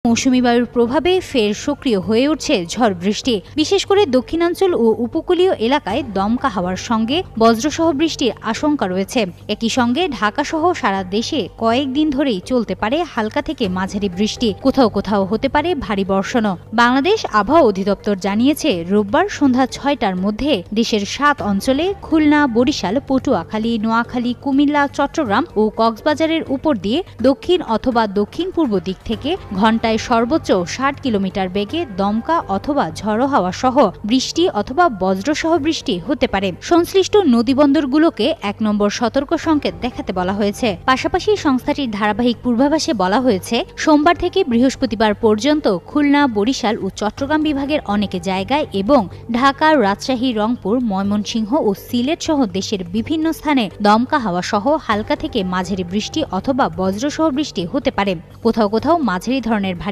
মৌসুমী বায়ুর প্রভাবে ফের সক্রিয় হয়ে উঠছে ঝড় বৃষ্টি। বিশেষ করে দক্ষিণাঞ্চল ও উপকূলীয় এলাকায় দমকা হাওয়ার সঙ্গে বজ্রসহ বৃষ্টির আশঙ্কা রয়েছে। একই সঙ্গে ঢাকাসহ সারা দেশে কয়েকদিন ধরেই চলতে পারে হালকা থেকে মাঝারি বৃষ্টি, কোথাও কোথাও হতে পারে ভারী বর্ষণও। বাংলাদেশ আবহাওয়া অধিদপ্তর জানিয়েছে, রোববার সন্ধ্যা ৬টার মধ্যে দেশের ৭ অঞ্চলে খুলনা, বরিশাল, পটুয়াখালী, নোয়াখালী, কুমিল্লা, চট্টগ্রাম ও কক্সবাজারের উপর দিয়ে দক্ষিণ অথবা দক্ষিণ পূর্ব দিক থেকে ঘন্টায় সর্বোচ্চ ৬০ কিলোমিটার বেগে দমকা অথবা ঝড়ো হাওয়া সহ বৃষ্টি অথবা বজ্রসহ বৃষ্টি হতে পারে। সংশ্লিষ্ট নদীবন্দরগুলোকে ১ নম্বর সতর্ক সংকেত দেখাতে বলা হয়েছে। পাশাপাশি সংস্থাটির ধারাবাহিক পূর্বাভাসে বলা হয়েছে, সোমবার থেকে বৃহস্পতিবার পর্যন্ত খুলনা, বরিশাল ও চট্টগ্রাম বিভাগের অনেক জায়গায় এবং ঢাকা, রাজশাহী, রংপুর, ময়মনসিংহ ও সিলেট সহ দেশের বিভিন্ন স্থানে দমকা হাওয়া সহ হালকা থেকে মাঝারি বৃষ্টি অথবা বজ্রসহ বৃষ্টি হতে পারে। কোথাও কোথাও মাঝারি ধরনের ভারী